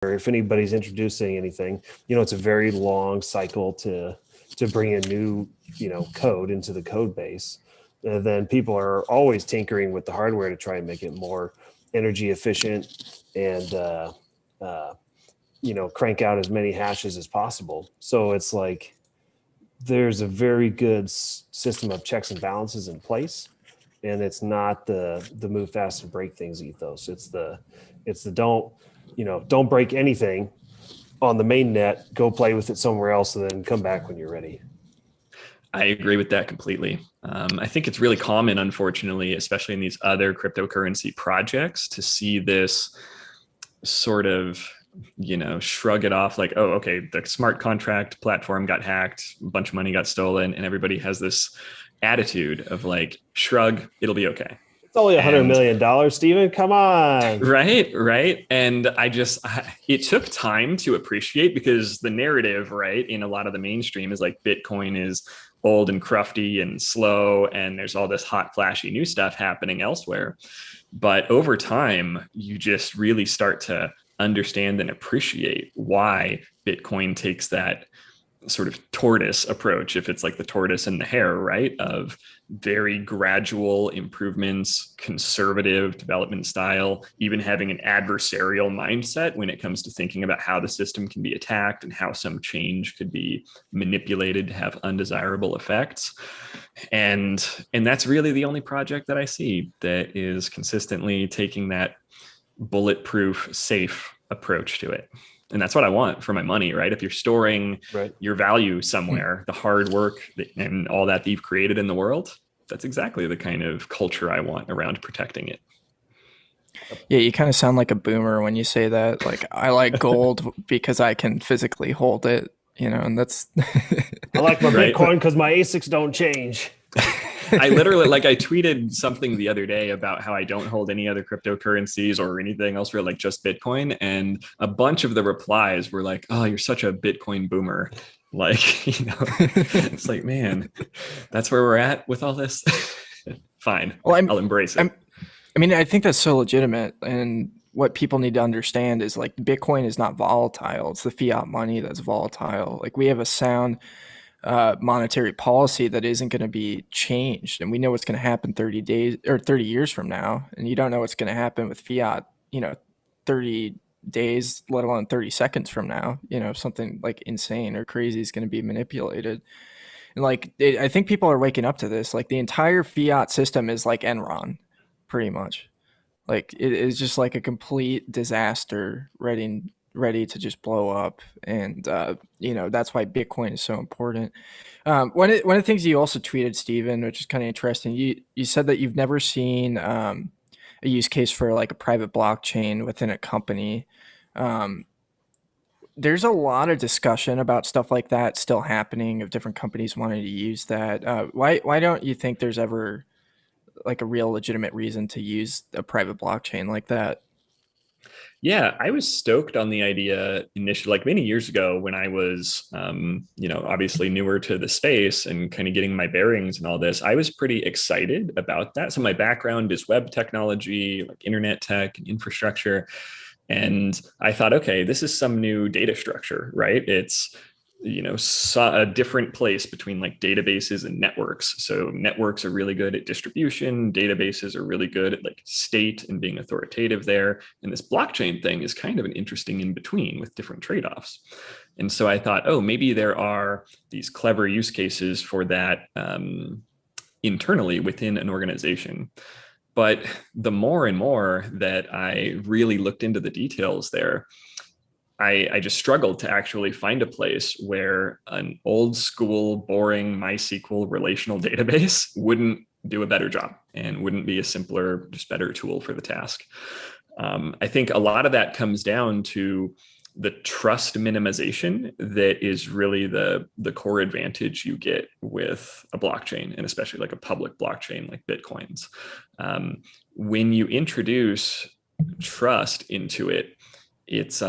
or if anybody's introducing anything, it's a very long cycle to bring in new, code into the code base. And then people are always tinkering with the hardware to try and make it more energy efficient and, crank out as many hashes as possible. So it's like there's a very good system of checks and balances in place. And it's not the move fast and break things ethos. It's the don't break anything on the main net, go play with it somewhere else, and then come back when you're ready. I agree with that completely. I think it's really common, unfortunately, especially in these other cryptocurrency projects, to see this sort of, shrug it off like, oh, okay, the smart contract platform got hacked, a bunch of money got stolen, and everybody has this attitude of like, shrug, it'll be okay. It's only $100 million, Steven. Come on. Right. And it took time to appreciate, because the narrative, right, in a lot of the mainstream is like Bitcoin is old and crufty and slow, and there's all this hot, flashy new stuff happening elsewhere. But over time, you just really start to understand and appreciate why Bitcoin takes that sort of tortoise approach, if it's like the tortoise and the hare, right, of very gradual improvements, conservative development style, even having an adversarial mindset when it comes to thinking about how the system can be attacked and how some change could be manipulated to have undesirable effects. And that's really the only project that I see that is consistently taking that bulletproof, safe approach to it. And that's what I want for my money, right? If you're storing your value somewhere, the hard work and all that you've created in the world, that's exactly the kind of culture I want around protecting it. Yeah, you kind of sound like a boomer when you say that. Like, I like gold because I can physically hold it, and that's... I like my Bitcoin because my ASICs don't change. I literally, I tweeted something the other day about how I don't hold any other cryptocurrencies or anything else, for like just Bitcoin. And a bunch of the replies were like, oh, you're such a Bitcoin boomer. Like, it's like, man, that's where we're at with all this. Fine. Well, I'll embrace it. I think that's so legitimate. And what people need to understand is like Bitcoin is not volatile. It's the fiat money that's volatile. Like, we have a sound monetary policy that isn't going to be changed, and we know what's going to happen 30 days or 30 years from now, and you don't know what's going to happen with fiat 30 days, let alone 30 seconds from now. Something like insane or crazy is going to be manipulated. And I think people are waking up to this. Like, the entire fiat system is like Enron, pretty much. Like, it is just like a complete disaster ready to just blow up. And that's why Bitcoin is so important. One of the things you also tweeted, Steven, which is kind of interesting, you said that you've never seen a use case for like a private blockchain within a company. There's a lot of discussion about stuff like that still happening, of different companies wanting to use that. Why don't you think there's ever like a real legitimate reason to use a private blockchain like that? Yeah, I was stoked on the idea initially, like many years ago when I was, obviously newer to the space and kind of getting my bearings and all this. I was pretty excited about that. So my background is web technology, like internet tech and infrastructure. And I thought, okay, this is some new data structure, right? It's a different place between like databases and networks. So networks are really good at distribution. Databases are really good at like state and being authoritative there. And this blockchain thing is kind of an interesting in between with different trade-offs. And so I thought, oh, maybe there are these clever use cases for that internally within an organization. But the more and more that I really looked into the details there, I just struggled to actually find a place where an old school, boring MySQL relational database wouldn't do a better job and wouldn't be a simpler, just better tool for the task. I think a lot of that comes down to the trust minimization that is really the core advantage you get with a blockchain, and especially like a public blockchain like Bitcoin's. When you introduce trust into it, it's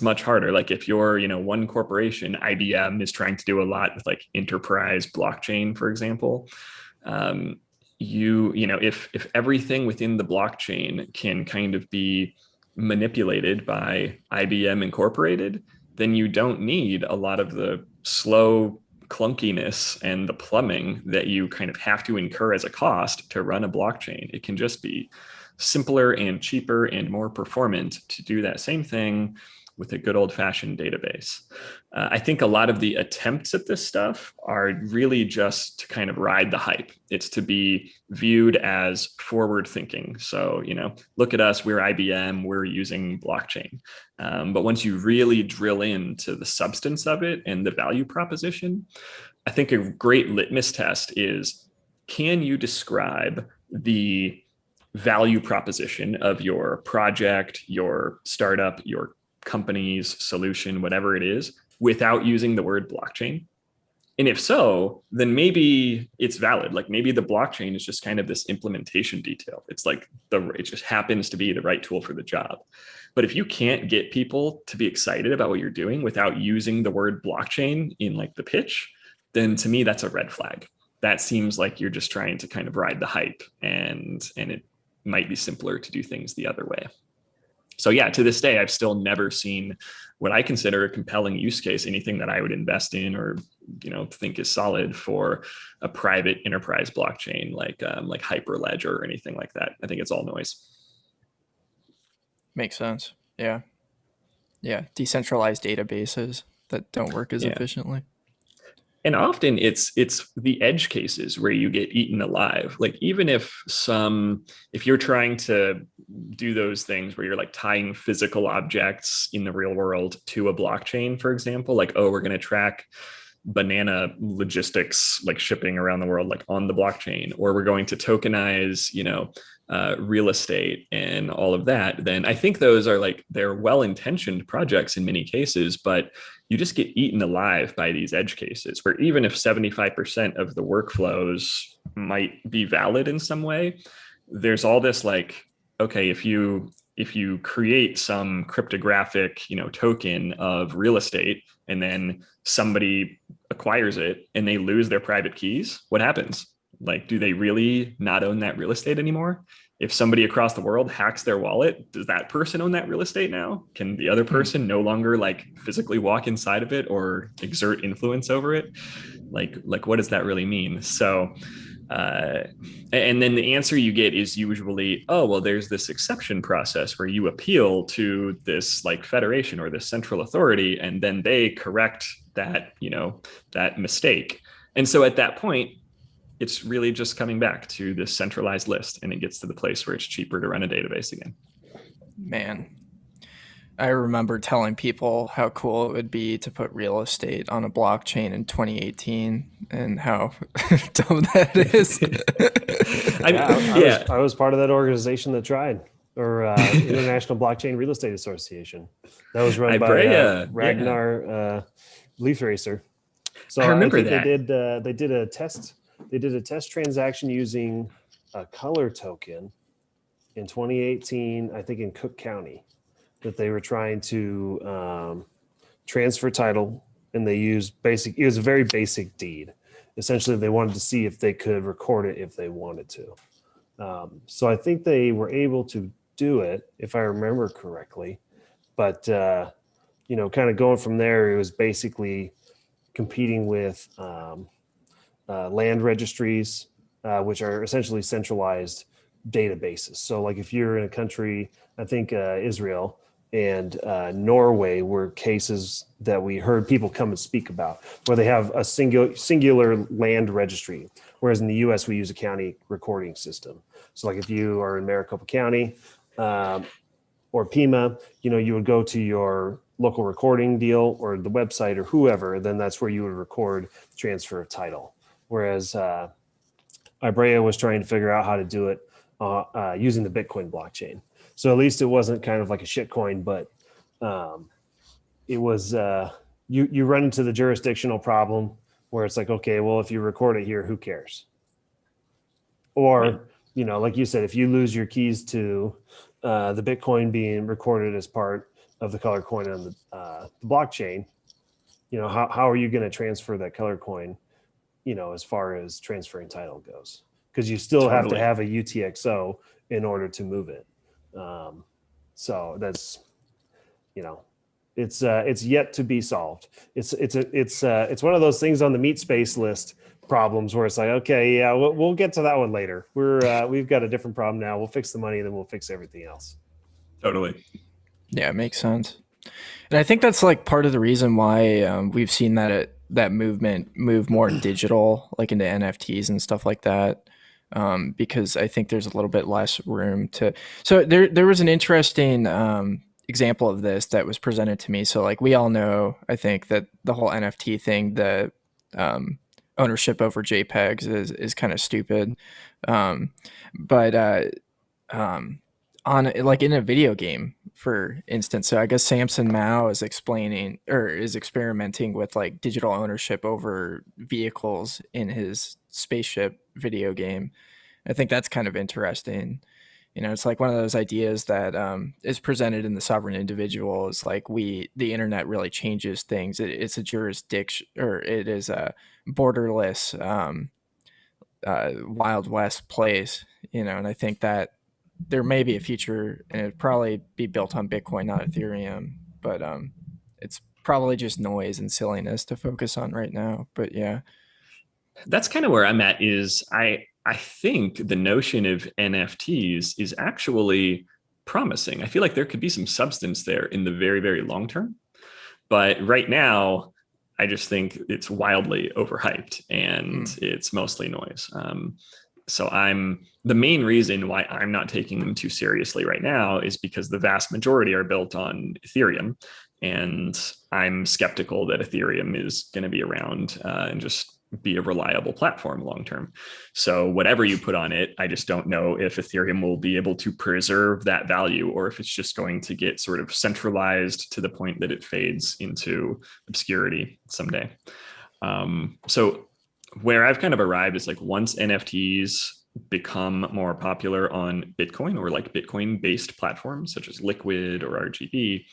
much harder. Like if you're, one corporation, IBM is trying to do a lot with like enterprise blockchain, for example. If everything within the blockchain can kind of be manipulated by IBM Incorporated, then you don't need a lot of the slow clunkiness and the plumbing that you kind of have to incur as a cost to run a blockchain. It can just be simpler and cheaper and more performant to do that same thing with a good old-fashioned database. I think a lot of the attempts at this stuff are really just to kind of ride the hype. It's to be viewed as forward thinking. So, look at us, we're IBM, we're using blockchain. But once you really drill into the substance of it and the value proposition, I think a great litmus test is, can you describe the value proposition of your project, your startup, your company's solution, whatever it is, without using the word blockchain? And if so, then maybe it's valid. Like maybe the blockchain is just kind of this implementation detail. It's like it just happens to be the right tool for the job. But if you can't get people to be excited about what you're doing without using the word blockchain in like the pitch, then to me, that's a red flag. That seems like you're just trying to kind of ride the hype, and it might be simpler to do things the other way. So yeah, to this day, I've still never seen what I consider a compelling use case, anything that I would invest in or think is solid for a private enterprise blockchain like Hyperledger or anything like that. I think it's all noise. Makes sense. Yeah. Decentralized databases that don't work as efficiently. And often it's the edge cases where you get eaten alive. Like even if you're trying to do those things where you're like tying physical objects in the real world to a blockchain, for example, like, oh, we're going to track banana logistics, like shipping around the world, like on the blockchain, or we're going to tokenize, real estate and all of that, then I think those are they're well-intentioned projects in many cases, but you just get eaten alive by these edge cases where even if 75% of the workflows might be valid in some way, there's all this okay, if you create some cryptographic, token of real estate and then somebody acquires it and they lose their private keys, what happens? Do they really not own that real estate anymore? If somebody across the world hacks their wallet, does that person own that real estate now? Can the other person no longer physically walk inside of it or exert influence over it? What does that really mean? So, and then the answer you get is usually, oh, well, there's this exception process where you appeal to this federation or this central authority, and then they correct that, that mistake. And so at that point, it's really just coming back to this centralized list, and it gets to the place where it's cheaper to run a database again. Man, I remember telling people how cool it would be to put real estate on a blockchain in 2018 and how dumb that is. I was part of that organization that tried, or International Blockchain Real Estate Association. That was run by Ragnar Leaf Racer. So I remember that they did a test. They did a test transaction using a color token in 2018, I think in Cook County, that they were trying to transfer title, and they used it was a very basic deed. Essentially, they wanted to see if they could record it if they wanted to. So I think they were able to do it, if I remember correctly. But, kind of going from there, it was basically competing with land registries, which are essentially centralized databases. So if you're in a country, I think Israel and Norway were cases that we heard people come and speak about, where they have a singular land registry, whereas in the US we use a county recording system. So if you are in Maricopa County or Pima, you would go to your local recording deal or the website or whoever, then that's where you would record transfer of title. Whereas Ibrea was trying to figure out how to do it using the Bitcoin blockchain. So at least it wasn't kind of like a shitcoin, but it was you run into the jurisdictional problem where it's okay, well, if you record it here, who cares? Or like you said, if you lose your keys to the Bitcoin being recorded as part of the color coin on the blockchain, how are you going to transfer that color coin? As far as transferring title goes, because you still have to have a UTXO in order to move it. So that's, it's yet to be solved. It's one of those things on the meat space list problems where it's like, okay, yeah, we'll get to that one later. We've got a different problem now. We'll fix the money, then we'll fix everything else. Totally. Yeah, it makes sense. And I think that's like part of the reason why we've seen that movement move more digital, like into NFTs and stuff like that. Because I think there's a little bit less room to. So there was an interesting example of this that was presented to me. So like we all know, I think that the whole NFT thing, the ownership over JPEGs is kind of stupid. But on like in a video game, for instance, so I guess Samson Mao is explaining or is experimenting with like digital ownership over vehicles in his spaceship video game. I think that's kind of interesting. It's like one of those ideas that is presented in the sovereign individual. Is like the internet really changes things. It's a jurisdiction, or it is a borderless Wild West place. And I think that there may be a future, and it'd probably be built on Bitcoin, not Ethereum. But it's probably just noise and silliness to focus on right now. But yeah, that's kind of where I'm at. Is I think the notion of NFTs is actually promising. I feel like there could be some substance there in the very, very long term. But right now, I just think it's wildly overhyped and it's mostly noise. So the main reason why I'm not taking them too seriously right now is because the vast majority are built on Ethereum. And I'm skeptical that Ethereum is going to be around and just be a reliable platform long term. So whatever you put on it, I just don't know if Ethereum will be able to preserve that value, or if it's just going to get sort of centralized to the point that it fades into obscurity someday. So where I've kind of arrived is like, once NFTs become more popular on Bitcoin or like Bitcoin based platforms such as Liquid or RGB,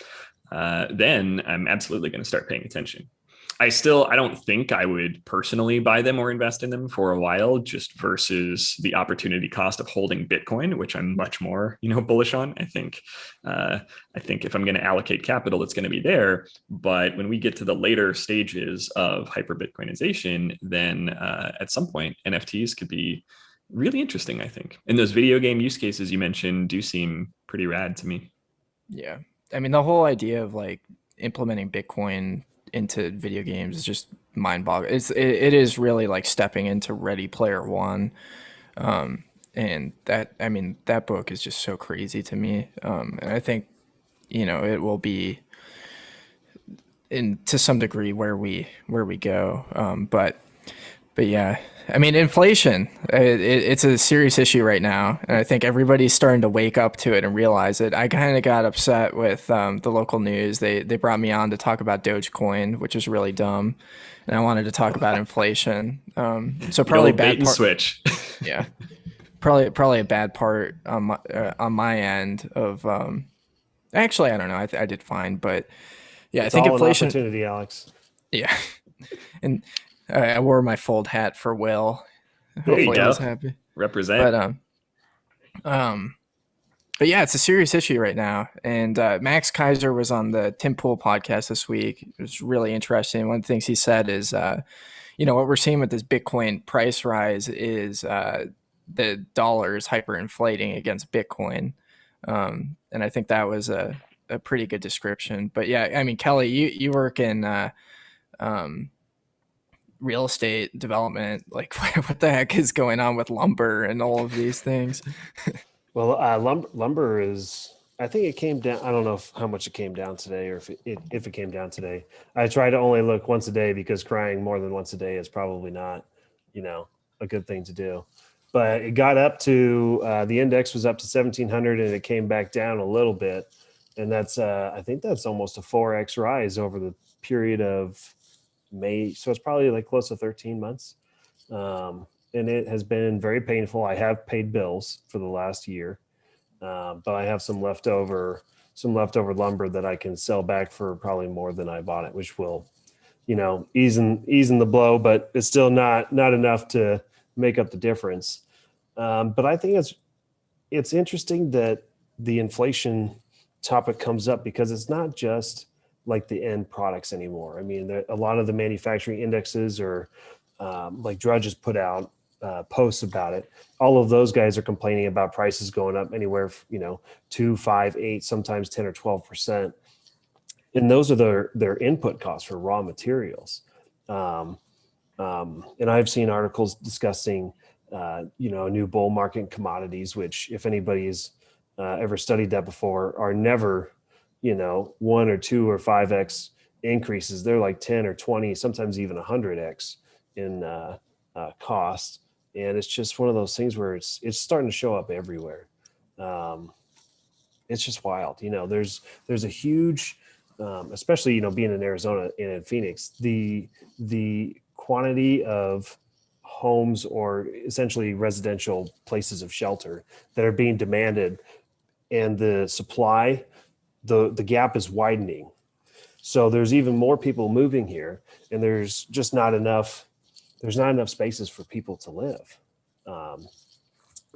then I'm absolutely going to start paying attention. I don't think I would personally buy them or invest in them for a while, just versus the opportunity cost of holding Bitcoin, which I'm much more, bullish on. I think if I'm going to allocate capital, it's going to be there. But when we get to the later stages of hyper Bitcoinization, then at some point NFTs could be really interesting, I think. And those video game use cases you mentioned do seem pretty rad to me. Yeah. I mean, the whole idea of like implementing Bitcoin into video games is just mind-boggling. It is really like stepping into Ready Player One, and that book is just so crazy to me. And I think it will be to some degree where we go. But yeah, I mean, inflation, it's a serious issue right now. And I think everybody's starting to wake up to it and realize it. I kind of got upset with the local news. They brought me on to talk about Dogecoin, which is really dumb. And I wanted to talk about inflation. So probably bait and switch. Yeah. Probably a bad part on my end of, actually, I don't know. I did fine, but yeah, it's I think all inflation. An opportunity, Alex. Yeah. And I wore my fold hat for Will. Hopefully he's happy. Represent. But yeah, it's a serious issue right now. And Max Kaiser was on the Tim Pool podcast this week. It was really interesting. One of the things he said is, what we're seeing with this Bitcoin price rise is the dollar is hyperinflating against Bitcoin. And I think that was a pretty good description. But yeah, I mean, Kelly, you work in real estate development. Like, what the heck is going on with lumber and all of these things? Well, lumber is, I think it came down. I don't know how much it came down today, or if it came down today. I try to only look once a day, because crying more than once a day is probably not, a good thing to do. But it got up to, the index was up to 1,700, and it came back down a little bit. And that's, I think that's almost a 4x rise over the period of May. So it's probably like close to 13 months. And it has been very painful. I have paid bills for the last year, but I have some leftover lumber that I can sell back for probably more than I bought it, which will, ease in the blow, but it's still not enough to make up the difference. But I think it's interesting that the inflation topic comes up because it's not just like the end products anymore. I mean, a lot of the manufacturing indexes or like Drudge has put out posts about it. All of those guys are complaining about prices going up anywhere, 2, 5, 8, sometimes 10 or 12%. And those are their input costs for raw materials. And I've seen articles discussing, a new bull market in commodities, which if anybody's ever studied that before, are never, 1 or 2 or 5x increases. They're like 10 or 20, sometimes even 100x in cost. And it's just one of those things where it's starting to show up everywhere. It's just wild. There's a huge, especially, being in Arizona and in Phoenix, the quantity of homes or essentially residential places of shelter that are being demanded, and the supply, the gap is widening. So there's even more people moving here, and there's just not enough spaces for people to live.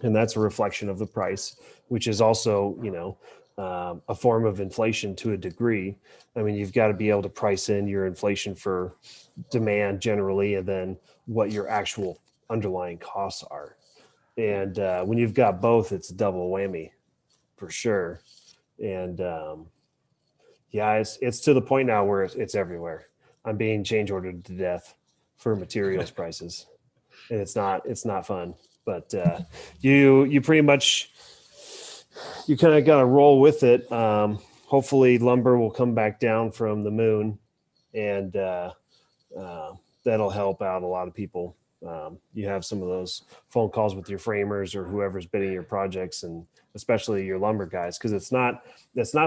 And that's a reflection of the price, which is also, a form of inflation to a degree. I mean, you've got to be able to price in your inflation for demand generally, and then what your actual underlying costs are. And when you've got both, it's a double whammy for sure. And it's to the point now where it's everywhere. I'm being change ordered to death for materials prices, and it's not fun. But you pretty much, you kind of got to roll with it. Hopefully lumber will come back down from the moon, and that'll help out a lot of people. You have some of those phone calls with your framers or whoever's bidding your projects, and especially your lumber guys, because it's not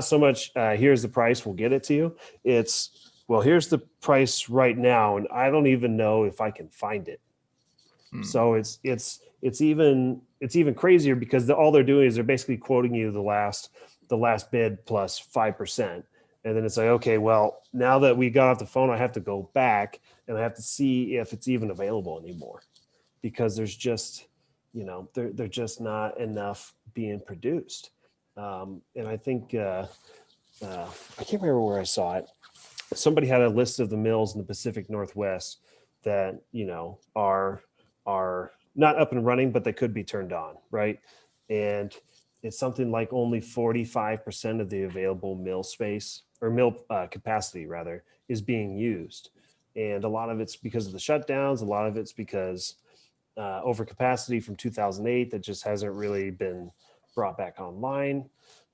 so much here's the price, we'll get it to you. It's, well, here's the price right now, and I don't even know if I can find it. So it's even crazier, because all they're doing is they're basically quoting you the last bid plus 5%. And then it's like, okay, well, now that we got off the phone, I have to go back and I have to see if it's even available anymore, because there's just, they're just not enough being produced. And I think, I can't remember where I saw it. Somebody had a list of the mills in the Pacific Northwest that, are not up and running, but they could be turned on, right? And it's something like only 45% of the available mill space, or mill capacity rather, is being used. And a lot of it's because of the shutdowns. A lot of it's because overcapacity from 2008 that just hasn't really been brought back online.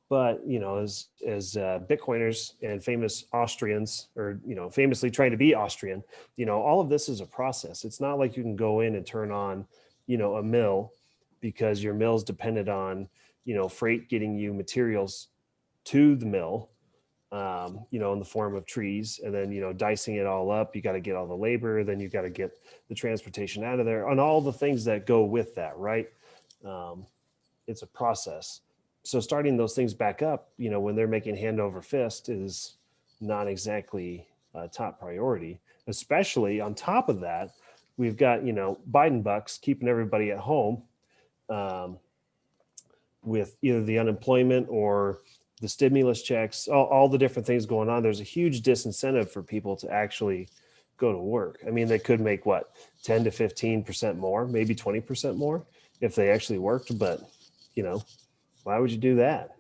But, as Bitcoiners and famous Austrians, or, famously trying to be Austrian, all of this is a process. It's not like you can go in and turn on, a mill, because your mill's dependent on, freight getting you materials to the mill, in the form of trees, and then, dicing it all up. You got to get all the labor, then you got to get the transportation out of there, and all the things that go with that, right? It's a process. So starting those things back up, when they're making hand over fist, is not exactly a top priority. Especially on top of that, we've got, Biden bucks keeping everybody at home, with either the unemployment or the stimulus checks, all the different things going on. There's a huge disincentive for people to actually go to work. I mean, they could make 10 to 15% more, maybe 20% more if they actually worked, but why would you do that?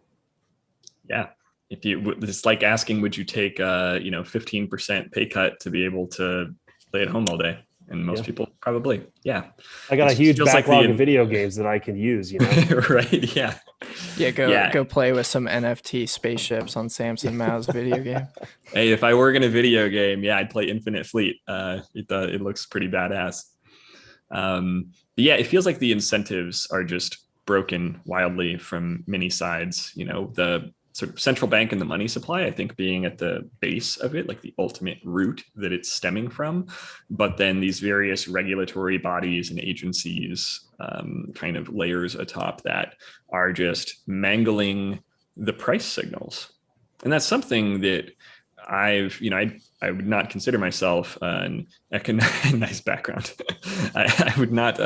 Yeah. It's like asking, would you take 15% pay cut to be able to play at home all day? And most people probably, yeah. I got a huge backlog of video games that I can use, Right. Yeah. Go play with some NFT spaceships on Samson Mao's video game. Hey, if I were in a video game, I'd play Infinite Fleet. It looks pretty badass. But yeah, it feels like the incentives are just broken wildly from many sides. The sort of central bank and the money supply, I think, being at the base of it, like the ultimate root that it's stemming from. But then these various regulatory bodies and agencies, kind of layers atop that, are just mangling the price signals. And that's something that I would not consider myself an nice background. I would not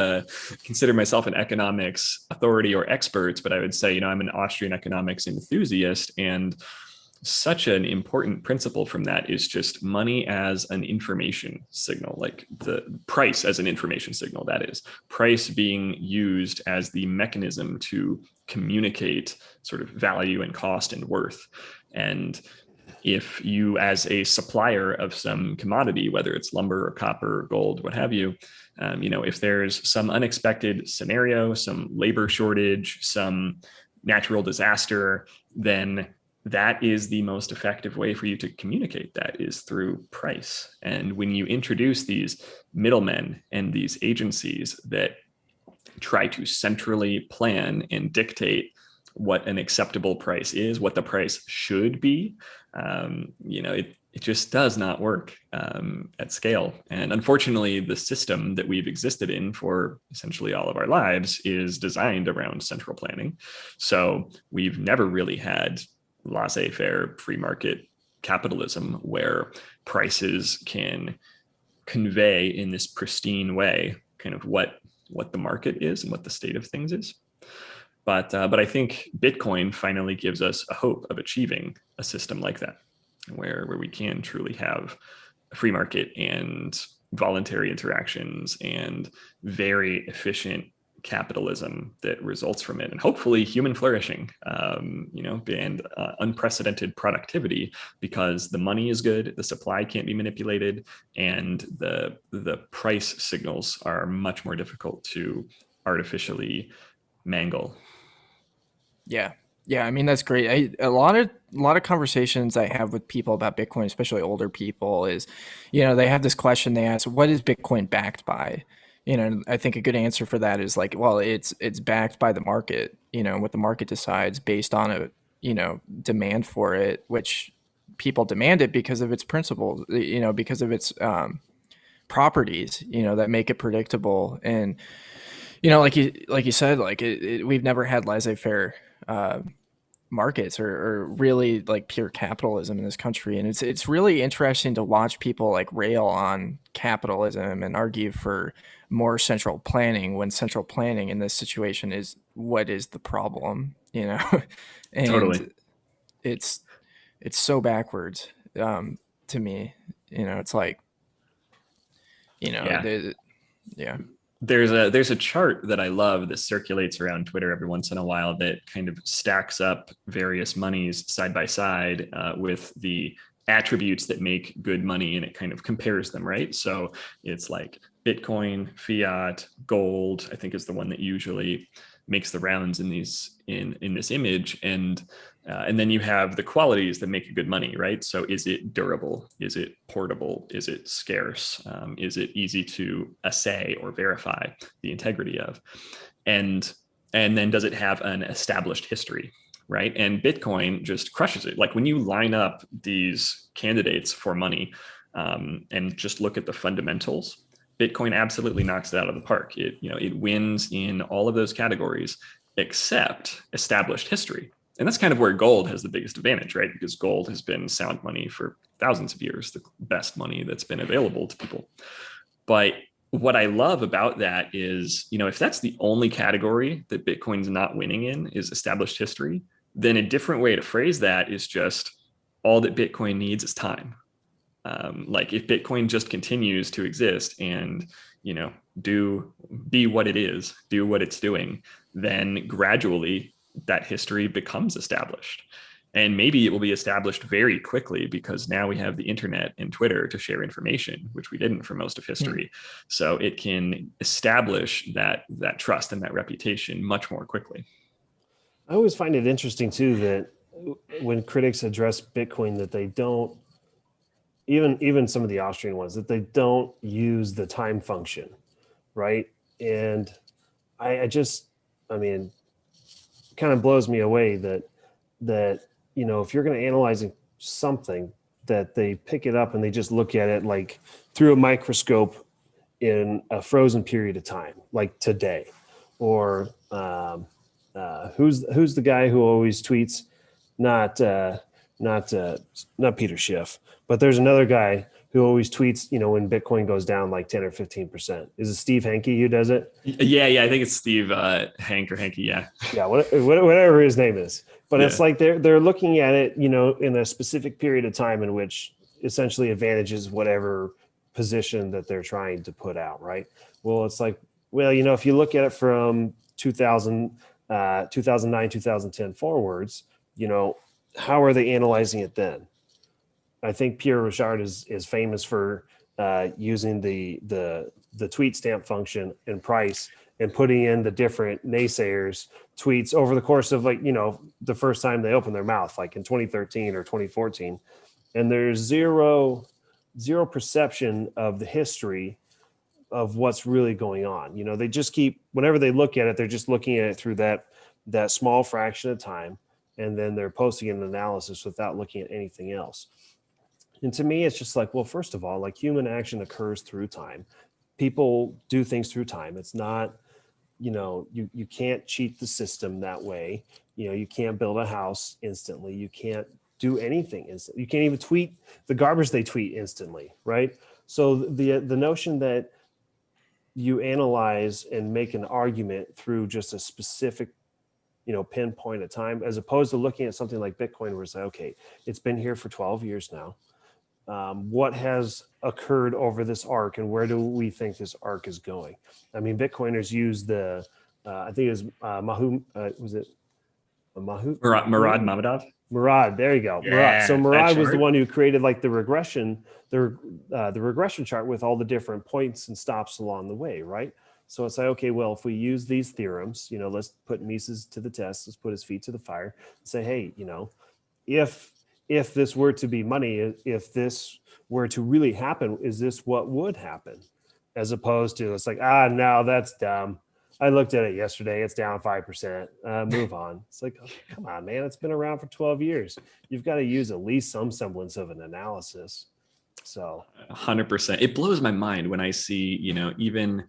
consider myself an economics authority or expert, but I would say, I'm an Austrian economics enthusiast, and such an important principle from that is just money as an information signal, like the price as an information signal, that is, price being used as the mechanism to communicate sort of value and cost and worth. And if you, as a supplier of some commodity, whether it's lumber or copper or gold, what have you, if there's some unexpected scenario, some labor shortage, some natural disaster, then that is the most effective way for you to communicate that, is through price. And when you introduce these middlemen and these agencies that try to centrally plan and dictate what an acceptable price is, what the price should be, it just does not work at scale. And unfortunately, the system that we've existed in for essentially all of our lives is designed around central planning. So we've never really had laissez-faire free market capitalism where prices can convey in this pristine way kind of what the market is and what the state of things is. But I think Bitcoin finally gives us a hope of achieving a system like that, where we can truly have a free market and voluntary interactions and very efficient capitalism that results from it, and hopefully human flourishing, and unprecedented productivity, because the money is good, the supply can't be manipulated, and the price signals are much more difficult to artificially mangle. Yeah. I mean, that's great. A lot of conversations I have with people about Bitcoin, especially older people, is, they have this question. They ask, "What is Bitcoin backed by?" And I think a good answer for that is like, well, it's backed by the market. What the market decides based on a demand for it, which people demand it because of its principles, because of its properties, that make it predictable. And like you said, like we've never had laissez-faire markets or really like pure capitalism in this country, and it's really interesting to watch people like rail on capitalism and argue for more central planning, when central planning in this situation is what is the problem, and Totally. it's so backwards to me. It's like, Yeah. Yeah. There's a chart that I love that circulates around Twitter every once in a while that kind of stacks up various monies side by side with the attributes that make good money, and it kind of compares them, right? So it's like Bitcoin, fiat, gold, I think is the one that usually makes the rounds in these in this image, and then you have the qualities that make a good money, right? So is it durable? Is it portable? Is it scarce? Is it easy to assay or verify the integrity of? And then does it have an established history, right? And Bitcoin just crushes it. Like when you line up these candidates for money and just look at the fundamentals, Bitcoin absolutely knocks it out of the park. It wins in all of those categories except established history. And that's kind of where gold has the biggest advantage, right? Because gold has been sound money for thousands of years, the best money that's been available to people. But what I love about that is, if that's the only category that Bitcoin's not winning in is established history, then a different way to phrase that is just all that Bitcoin needs is time. Like if Bitcoin just continues to exist and, be what it is, do what it's doing, then gradually that history becomes established. And maybe it will be established very quickly because now we have the internet and Twitter to share information, which we didn't for most of history. So it can establish that trust and that reputation much more quickly. I always find it interesting too that when critics address Bitcoin, that they don't, even some of the Austrian ones, that they don't use the time function, right? And I mean, it kind of blows me away that if you're going to analyze something, that they pick it up and they just look at it like through a microscope in a frozen period of time, like today, or who's the guy who always tweets? Not Peter Schiff, But there's another guy who always tweets, when Bitcoin goes down like 10 or 15%. Is it Steve Hanke who does it? Yeah. I think it's Steve Hank or Hanky. Yeah. Yeah, whatever his name is. But Yeah. it's like they're looking at it, in a specific period of time in which essentially advantages whatever position that they're trying to put out, right? Well, it's like, if you look at it from 2009, 2010 forwards, how are they analyzing it then? I think Pierre Rochard is famous for using the tweet stamp function in price and putting in the different naysayers tweets over the course of the first time they open their mouth, like in 2013 or 2014. And there's zero perception of the history of what's really going on. They just whenever they look at it, they're just looking at it through that small fraction of time. And then they're posting an analysis without looking at anything else. And to me, it's just like, well, first of all, like human action occurs through time. People do things through time. It's not, you can't cheat the system that way. You can't build a house instantly. You can't do anything instantly. You can't even tweet the garbage they tweet instantly, right? So the notion that you analyze and make an argument through just a specific pinpoint of time, as opposed to looking at something like Bitcoin where it's like, okay, it's been here for 12 years now. What has occurred over this arc and where do we think this arc is going? I mean, Bitcoiners use the, I think it was Murad Mammadov? Murad, there you go. Yeah, Murad. So Murad was the chart. one who created like the regression chart with all the different points and stops along the way, right? So it's like, okay, well, if we use these theorems, let's put Mises to the test, let's put his feet to the fire and say, hey, if this were to be money, if this were to really happen, is this what would happen? As opposed to, it's like, no, that's dumb. I looked at it yesterday. It's down 5%. Move on. It's like, oh, come on, man. It's been around for 12 years. You've got to use at least some semblance of an analysis. So 100%. It blows my mind when I see, even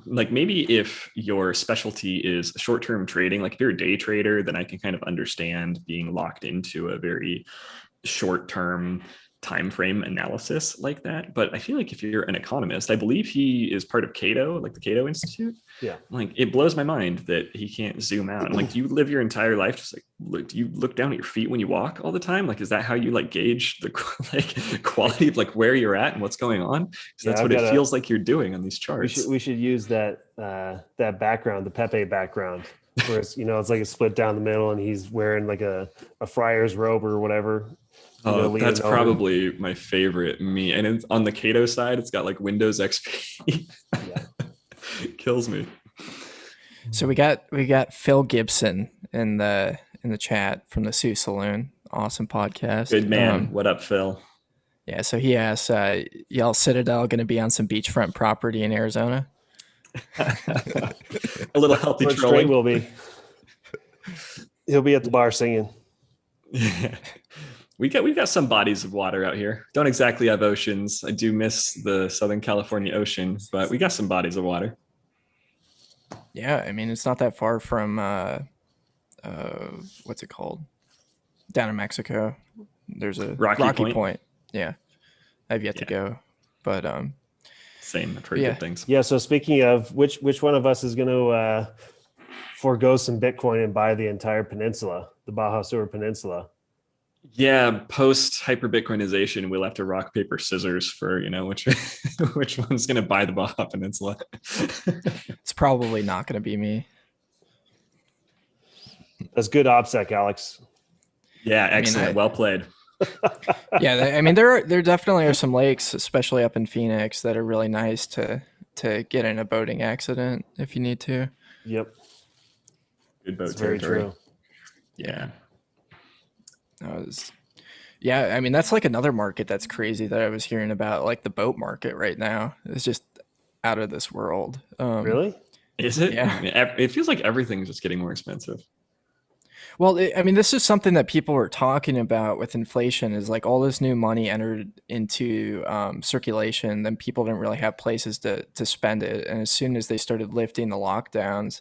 like maybe if your specialty is short-term trading, like if you're a day trader, then I can kind of understand being locked into a very short-term time frame analysis like that. But I feel like if you're an economist, I believe he is part of Cato, like the Cato Institute. Yeah. Like it blows my mind that he can't zoom out. And like, do you live your entire life just like, do you look down at your feet when you walk all the time? Like, is that how you like gauge the quality of like where you're at and what's going on? Because that's what it feels like you're doing on these charts. We should use that background, the Pepe background, where it's it's like a split down the middle and he's wearing like a friar's robe or whatever. Oh, that's probably my favorite meme. And it's on the Cato side, it's got like Windows XP. Yeah. Kills me. So we got Phil Gibson in the chat from the Sioux Saloon. Awesome podcast. Good man. What up, Phil? Yeah, so he asks, y'all Citadel going to be on some beachfront property in Arizona? A little healthy trolling. Will be. He'll be at the bar singing. Yeah. We've got some bodies of water out here. Don't exactly have oceans. I do miss the Southern California ocean, but we got some bodies of water. Yeah, I mean, it's not that far from what's it called? Down in Mexico. There's a Rocky Point. Yeah. I've yet to go. But same. I've heard good things. Yeah, so speaking of which one of us is going to forego some Bitcoin and buy the entire peninsula, the Baja Sur Peninsula? Yeah, post hyper Bitcoinization, we'll have to rock, paper, scissors for which one's going to buy the Baja Peninsula. It's probably not going to be me. That's good OPSEC, Alex. Yeah, excellent. Well played. Yeah, I mean there definitely are some lakes, especially up in Phoenix, that are really nice to get in a boating accident if you need to. Yep. Good boat territory. Very true. Yeah. Yeah, I mean that's like another market that's crazy that I was hearing about. Like the boat market right now is just out of this world. Really? Is it? Yeah. I mean, it feels like everything's just getting more expensive. Well, I mean, this is something that people were talking about with inflation. Is like all this new money entered into circulation, then people didn't really have places to spend it. And as soon as they started lifting the lockdowns,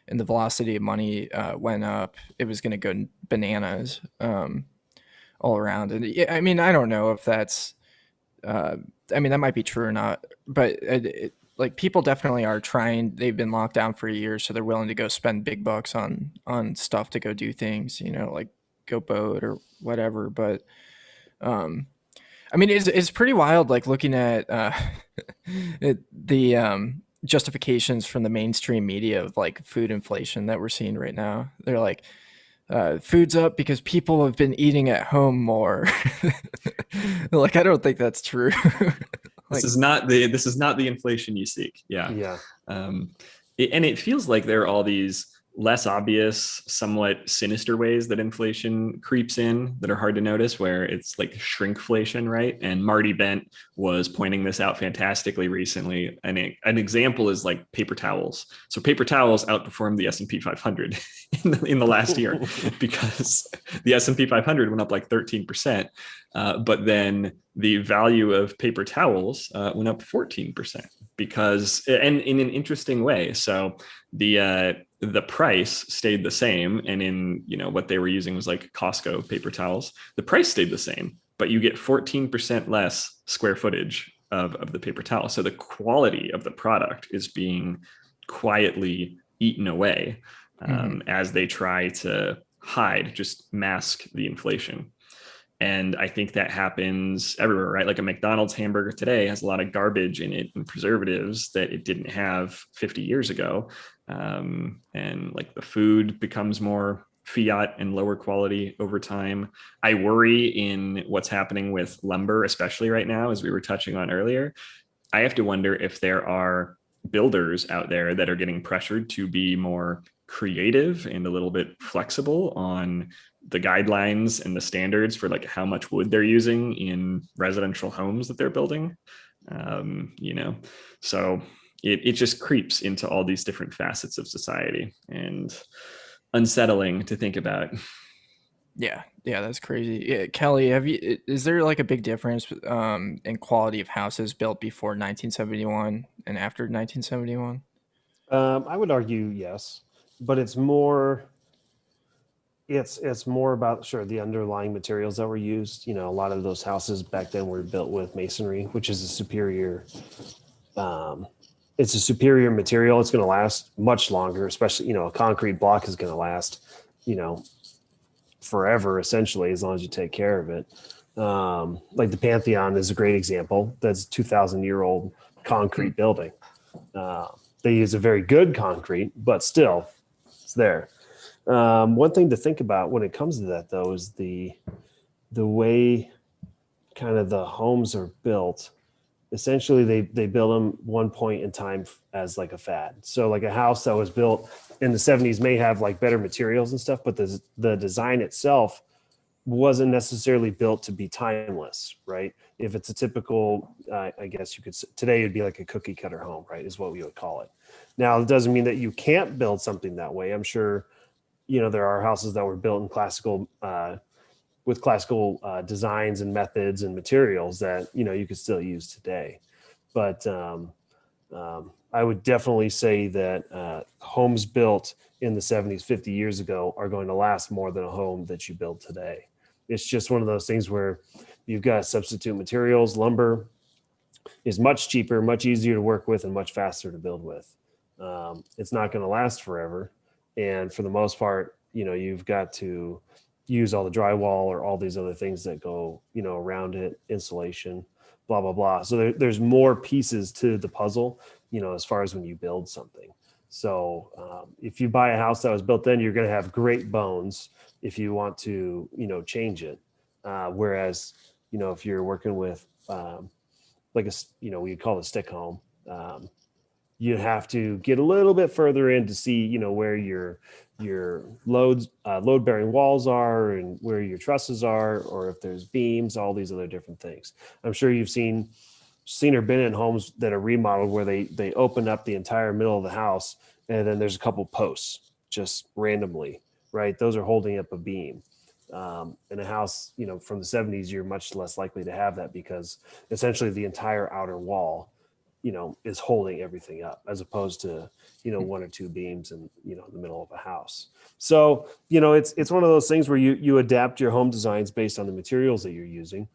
and the velocity of money went up, it was going to go bananas. all around. And I mean, I don't know if that's, I mean, that might be true or not, but like people definitely are trying. They've been locked down for a year, so they're willing to go spend big bucks on stuff to go do things, like go boat or whatever. But um, I mean, it's pretty wild, like looking at the justifications from the mainstream media of like food inflation that we're seeing right now. They're like, food's up because people have been eating at home more. Like, I don't think that's true. This is not the inflation you seek. Yeah. Yeah. And it feels like there are all these less obvious, somewhat sinister ways that inflation creeps in that are hard to notice, where it's like shrinkflation, right? And Marty Bent was pointing this out fantastically recently. And an example is like paper towels. So paper towels outperformed the S&P 500 in the last year because the S&P 500 went up like 13%. But then the value of paper towels went up 14% because, and in an interesting way. So the price stayed the same, and in what they were using was like Costco paper towels. The price stayed the same, but you get 14% less square footage of the paper towel. So the quality of the product is being quietly eaten away as they try to just mask the inflation. And I think that happens everywhere, right? Like a McDonald's hamburger today has a lot of garbage in it and preservatives that it didn't have 50 years ago. And like the food becomes more fiat and lower quality over time. I worry in what's happening with lumber, especially right now, as we were touching on earlier. I have to wonder if there are builders out there that are getting pressured to be more creative and a little bit flexible on the guidelines and the standards for like how much wood they're using in residential homes that they're building. So it just creeps into all these different facets of society, and unsettling to think about. Yeah, that's crazy. Yeah, Kelly, is there like a big difference in quality of houses built before 1971 and after 1971? I would argue yes, but it's more about the underlying materials that were used. A lot of those houses back then were built with masonry, which is a superior material. It's going to last much longer, especially a concrete block is going to last forever, essentially, as long as you take care of it. Like the Pantheon is a great example. That's a 2,000-year-old concrete building. They use a very good concrete, but still it's there. One thing to think about when it comes to that, though, is the way kind of the homes are built. Essentially, they build them one point in time as like a fad. So like a house that was built in the 70s may have like better materials and stuff, but the design itself wasn't necessarily built to be timeless, right? If it's a typical, I guess you could say, today it'd be like a cookie cutter home, right? Is what we would call it. Now, it doesn't mean that you can't build something that way. I'm sure, there are houses that were built in classical, with classical designs and methods and materials that, you could still use today. But I would definitely say that homes built in the 70s, 50 years ago are going to last more than a home that you build today. It's just one of those things where you've got substitute materials. Lumber is much cheaper, much easier to work with, and much faster to build with. It's not going to last forever. And for the most part, you've got to use all the drywall or all these other things that go, around it, insulation, blah, blah, blah. So there's more pieces to the puzzle, as far as when you build something. So if you buy a house that was built then, you're going to have great bones if you want to, change it. Whereas, if you're working with like we call it a stick home, you have to get a little bit further in to see, where your load bearing walls are and where your trusses are, or if there's beams, all these other different things. I'm sure you've seen or been in homes that are remodeled where they open up the entire middle of the house and then there's a couple posts just randomly, right? Those are holding up a beam. In a house, from the 70s, you're much less likely to have that because essentially the entire outer wall is holding everything up, as opposed to, one or two beams in the middle of a house. So, it's one of those things where you adapt your home designs based on the materials that you're using.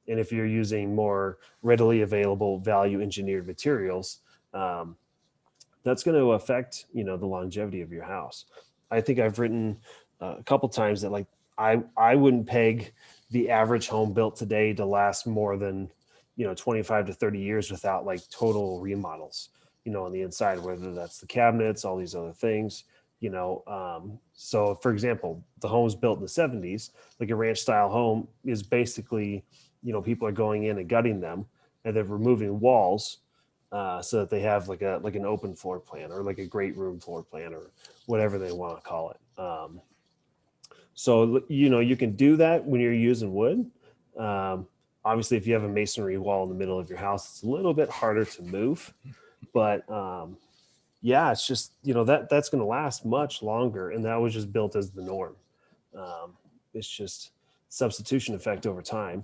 And if you're using more readily available value engineered materials, that's going to affect, the longevity of your house. I think I've written a couple times that, like, I wouldn't peg the average home built today to last more than, 25 to 30 years without like total remodels, on the inside, whether that's the cabinets, all these other things, so for example, the homes built in the 70s, like a ranch style home, is basically, people are going in and gutting them, and they're removing walls, so that they have like an open floor plan, or like a great room floor plan, or whatever they want to call it. So, you can do that when you're using wood. Obviously, if you have a masonry wall in the middle of your house, it's a little bit harder to move. But yeah, it's just, that's going to last much longer. And that was just built as the norm. It's just substitution effect over time.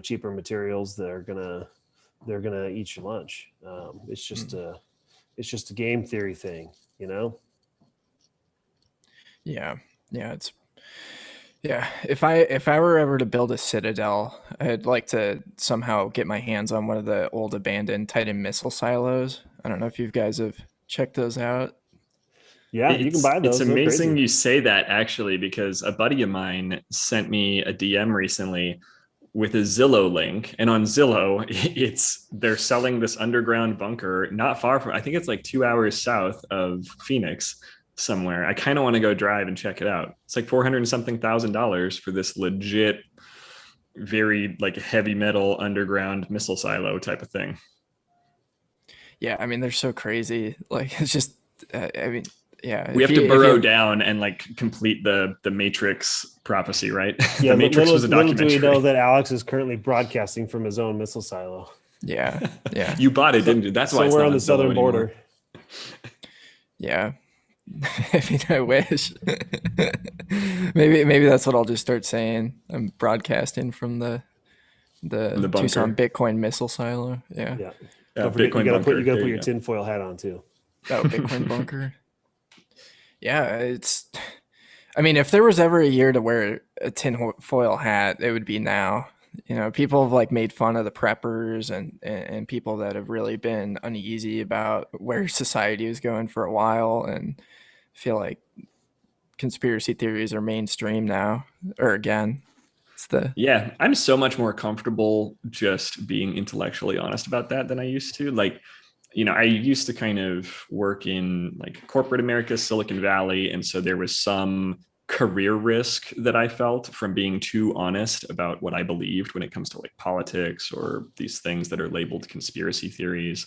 Cheaper materials they're gonna eat your lunch. It's just a game theory thing. Yeah. If I were ever to build a citadel, I'd like to somehow get my hands on one of the old abandoned Titan missile silos. I don't know if you guys have checked those out. Yeah, you can buy those. It's They're amazing crazy. you say that, actually, because a buddy of mine sent me a DM recently with a Zillow link, and on Zillow, they're selling this underground bunker not far from, I think it's like 2 hours south of Phoenix somewhere. I kind of want to go drive and check it out. It's like 400 and something $1,000 for this legit, very like heavy metal underground missile silo type of thing. Yeah, I mean, they're so crazy. Like, it's just, yeah. We have to burrow down and like complete the Matrix prophecy, right? Yeah, the Matrix was a documentary. Little do we know that Alex is currently broadcasting from his own missile silo. Yeah. You bought it, didn't you? That's why we're it's on the southern border. Yeah. I mean, I wish. maybe that's what I'll just start saying. I'm broadcasting from the Tucson Bitcoin missile silo. Yeah. Don't forget, you gotta put your tinfoil hat on too. Oh, Bitcoin bunker. Yeah, I mean, if there was ever a year to wear a tinfoil hat, it would be now. People have like made fun of the preppers and people that have really been uneasy about where society is going for a while, and feel like conspiracy theories are mainstream now, or again. Yeah, I'm so much more comfortable just being intellectually honest about that than I used to. Like, I used to kind of work in like corporate America, Silicon Valley. And so there was some career risk that I felt from being too honest about what I believed when it comes to like politics or these things that are labeled conspiracy theories.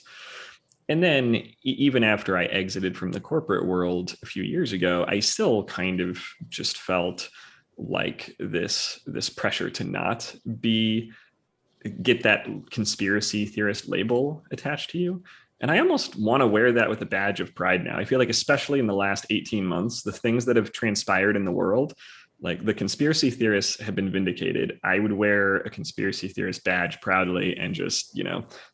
And then even after I exited from the corporate world a few years ago, I still kind of just felt like this pressure to not get that conspiracy theorist label attached to you. And I almost want to wear that with a badge of pride now. I feel like, especially in the last 18 months, the things that have transpired in the world, like the conspiracy theorists have been vindicated. I would wear a conspiracy theorist badge proudly and just,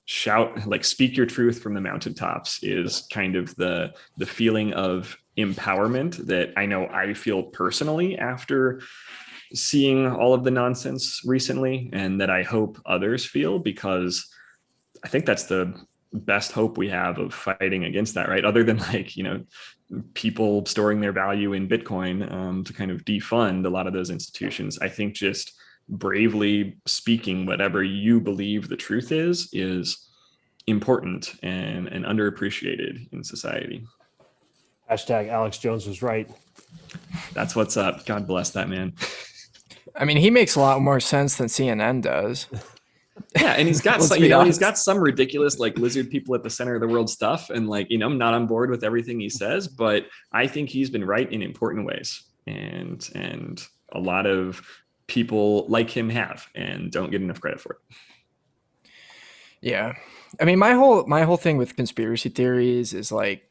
shout, like, speak your truth from the mountaintops is kind of the feeling of empowerment that I know I feel personally after seeing all of the nonsense recently, and that I hope others feel, because I think that's the best hope we have of fighting against that, right? Other than like, people storing their value in Bitcoin to kind of defund a lot of those institutions. I think just bravely speaking whatever you believe the truth is important and underappreciated in society. Hashtag Alex Jones was right. That's what's up. God bless that man. I mean, he makes a lot more sense than CNN does. Yeah, and he's got some, he's got some ridiculous like lizard people at the center of the world stuff, and like, I'm not on board with everything he says, but I think he's been right in important ways, and a lot of people like him have and don't get enough credit for it. Yeah, I mean, my whole thing with conspiracy theories is like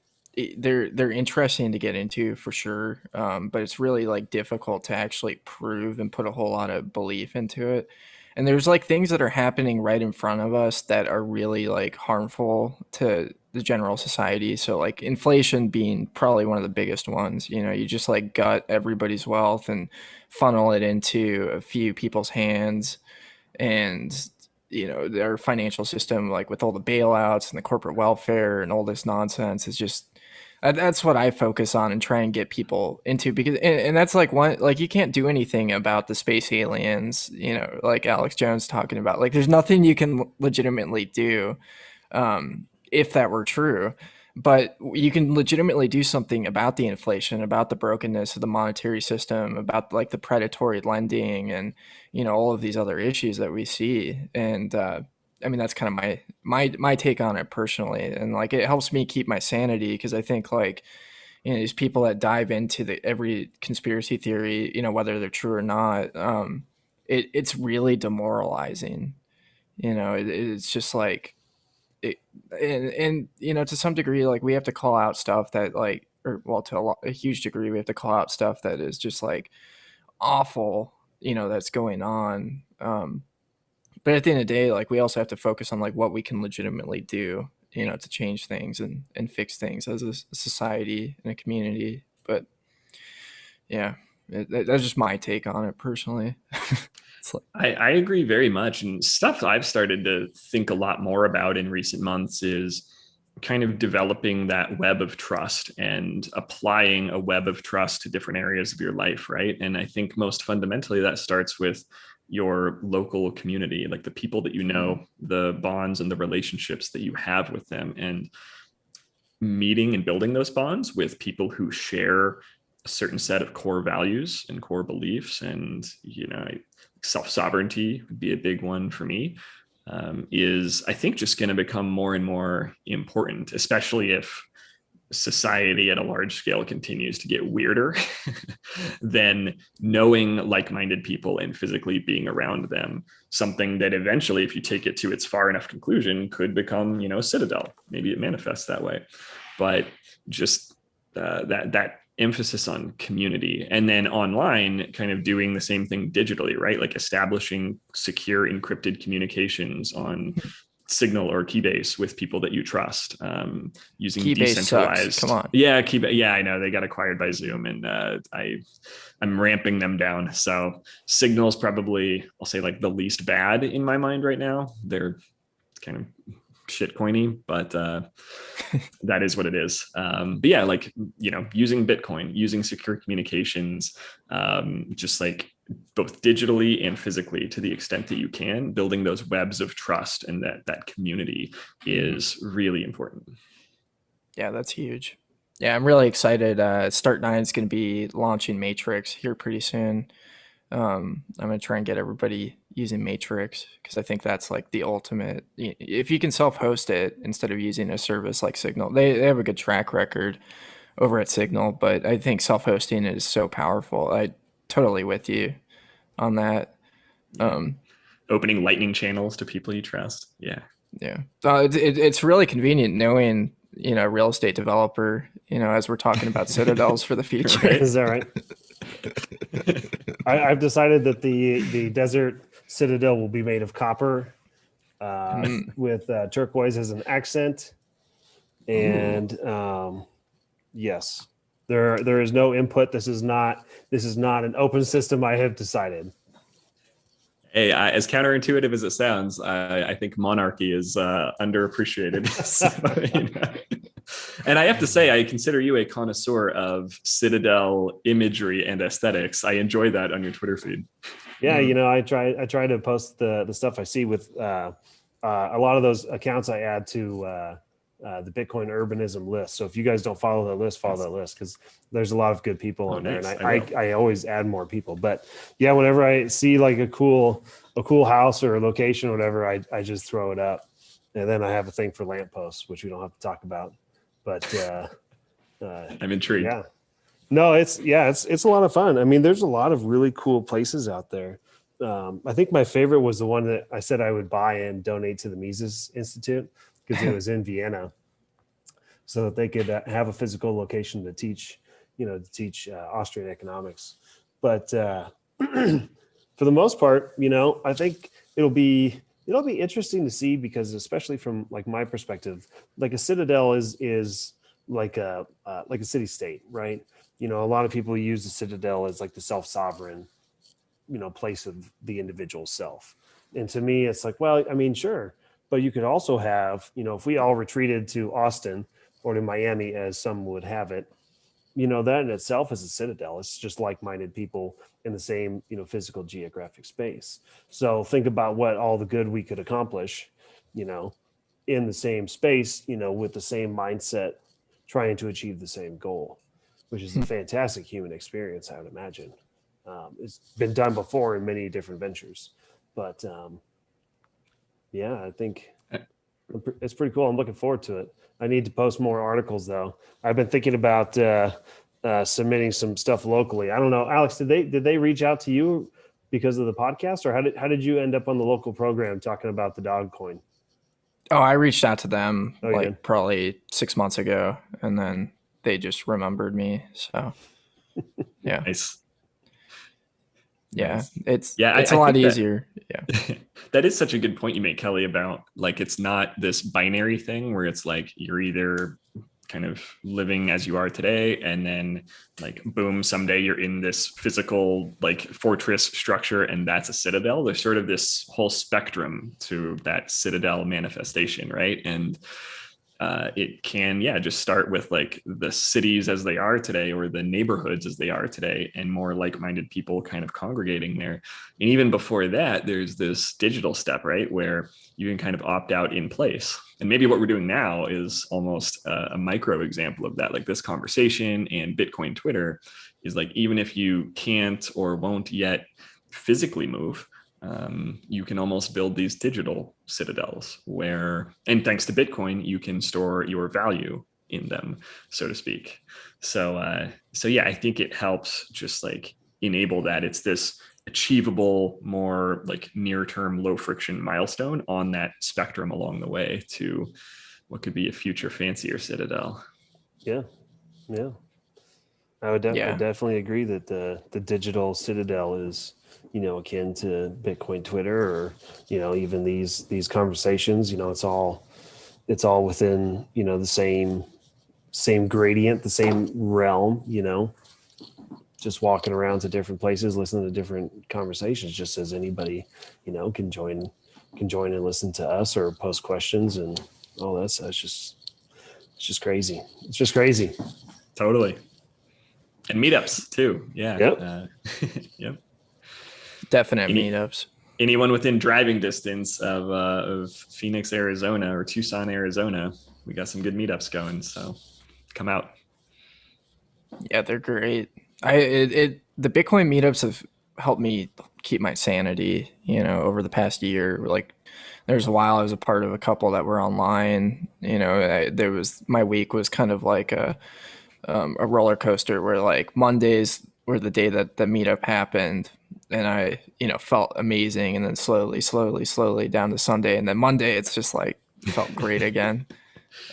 they're interesting to get into for sure, but it's really like difficult to actually prove and put a whole lot of belief into it. And there's like things that are happening right in front of us that are really like harmful to the general society. So like inflation being probably one of the biggest ones. You know, you just like gut everybody's wealth and funnel it into a few people's hands. And you know, their financial system, like with all the bailouts and the corporate welfare and all this nonsense, is just that's what I focus on and try and get people into, because and that's like one, like you can't do anything about the space aliens, you know, like Alex Jones talking about. Like there's nothing you can legitimately do, if that were true. But you can legitimately do something about the inflation, about the brokenness of the monetary system, about like the predatory lending, and you know all of these other issues that we see. And I mean that's kind of my take on it personally, and like it helps me keep my sanity, because I think like, you know, these people that dive into every conspiracy theory, you know, whether they're true or not, it's really demoralizing. You know, it's just like it, and you know, to some degree, like we have to call out stuff that like, or well, to a huge degree, we have to call out stuff that is just like awful, you know, that's going on. But at the end of the day, like we also have to focus on like what we can legitimately do, you know, to change things and fix things as a society and a community. But yeah, that's just my take on it personally. It's like, I agree very much. And stuff I've started to think a lot more about in recent months is kind of developing that web of trust and applying a web of trust to different areas of your life, right? And I think most fundamentally that starts with your local community, like the people that you know, the bonds and the relationships that you have with them, and meeting and building those bonds with people who share a certain set of core values and core beliefs. And you know, self-sovereignty would be a big one for me. Is I think just going to become more and more important, especially if society at a large scale continues to get weirder. Then knowing like-minded people and physically being around them, something that eventually, if you take it to its far enough conclusion, could become, you know, a citadel. Maybe it manifests that way. But just that emphasis on community, and then online kind of doing the same thing digitally, right? Like establishing secure encrypted communications on Signal or Keybase with people that you trust, using Keybase decentralized. sucks. Come on. Yeah, Keybase. Yeah, I know they got acquired by Zoom, and I'm ramping them down. So Signal's probably, I'll say, like the least bad in my mind right now. They're kind of shitcoiny, but that is what it is. But yeah, like, you know, using Bitcoin, using secure communications, just like both digitally and physically to the extent that you can, building those webs of trust and that community is really important. Yeah, that's huge. Yeah, I'm really excited. Start9 is going to be launching Matrix here pretty soon. I'm going to try and get everybody using Matrix, because I think that's like the ultimate. If you can self-host it instead of using a service like Signal, they have a good track record over at Signal, but I think self-hosting is so powerful. I totally with you on that. Opening lightning channels to people you trust. Yeah. Yeah. It's really convenient knowing, you know, a real estate developer, you know, as we're talking about citadels for the future. Right. Is that right? I've decided that the desert citadel will be made of copper, with turquoise as an accent, and yes, there is no input. This is not an open system. I have decided. Hey, as counterintuitive as it sounds, I think monarchy is underappreciated. So, you know. And I have to say, I consider you a connoisseur of Citadel imagery and aesthetics. I enjoy that on your Twitter feed. Yeah, you know, I try to post the stuff I see with a lot of those accounts I add to the Bitcoin urbanism list. So if you guys don't follow that list, follow that list, because there's a lot of good people on there, nice. and I always add more people. But yeah, whenever I see like a cool house or a location or whatever, I just throw it up, and then I have a thing for lampposts, which we don't have to talk about. But I'm intrigued. Yeah, no, it's a lot of fun. I mean, there's a lot of really cool places out there. I think my favorite was the one that I said I would buy and donate to the Mises Institute, because it was in Vienna, so that they could have a physical location to teach Austrian economics. But for the most part, you know, I think it'll be interesting to see, because especially from like my perspective, like a citadel is like a city state, right? You know, a lot of people use the citadel as like the self-sovereign, you know, place of the individual self. And to me, it's like, well, I mean, sure, but you could also have, you know, if we all retreated to Austin or to Miami, as some would have it, you know, that in itself is a citadel. It's just like-minded people in the same, you know, physical geographic space. So think about what all the good we could accomplish, you know, in the same space, you know, with the same mindset, trying to achieve the same goal, which is a fantastic human experience, I would imagine. It's been done before in many different ventures, but yeah, I think it's pretty cool. I'm looking forward to it. I need to post more articles though. I've been thinking about submitting some stuff locally. I don't know, Alex, did they reach out to you because of the podcast, or how did you end up on the local program talking about the dog coin? Oh, I reached out to them Oh, you like did? probably 6 months ago, and then they just remembered me. So yeah, Nice. yeah, Nice. it's Yeah, it's a I lot think that easier. Yeah, that is such a good point you make, Kelly, about like it's not this binary thing where it's like you're either kind of living as you are today and then like boom, someday you're in this physical like fortress structure and that's a citadel. There's sort of this whole spectrum to that citadel manifestation, right? And it can, yeah, just start with like the cities as they are today or the neighborhoods as they are today and more like-minded people kind of congregating there. And even before that, there's this digital step, right, where you can kind of opt out in place. And maybe what we're doing now is almost a micro example of that. Like this conversation and Bitcoin Twitter is like, even if you can't or won't yet physically move, you can almost build these digital citadels where, and thanks to Bitcoin, you can store your value in them, so to speak. So yeah, I think it helps just like enable that. It's this achievable, more like near-term, low-friction milestone on that spectrum along the way to what could be a future fancier citadel. Yeah, yeah. I yeah, definitely agree that the digital citadel is, you know, akin to Bitcoin Twitter, or, you know, even these conversations. You know, it's all within, you know, the same gradient, the same realm. You know, just walking around to different places, listening to different conversations, just as anybody, you know, can join and listen to us or post questions and all that. So it's just crazy. It's just crazy. Totally. And meetups too. Yeah. Yep. Yep. definite Any, meetups. anyone within driving distance of Phoenix, Arizona, or Tucson, Arizona, we got some good meetups going. So come out. Yeah, they're great. The Bitcoin meetups have helped me keep my sanity, over the past year. Like there's a while I was a part of a couple that were online, my week was kind of like a roller coaster where like Mondays were the day that the meetup happened and I, felt amazing. And then slowly down to Sunday. And then Monday, it's just like felt great again.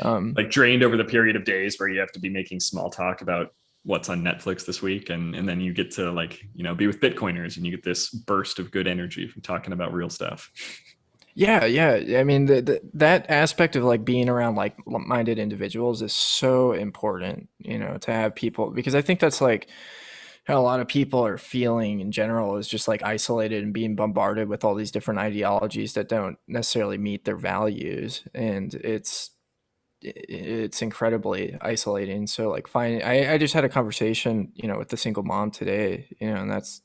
Like drained over the period of days where you have to be making small talk about what's on Netflix this week. And then you get to like, be with Bitcoiners and you get this burst of good energy from talking about real stuff. Yeah, yeah. I mean, that aspect of like being around like-minded individuals is so important, to have people, because I think that's like how a lot of people are feeling in general, is just like isolated and being bombarded with all these different ideologies that don't necessarily meet their values, and it's incredibly isolating. So like finding, I just had a conversation, with the single mom today, and that's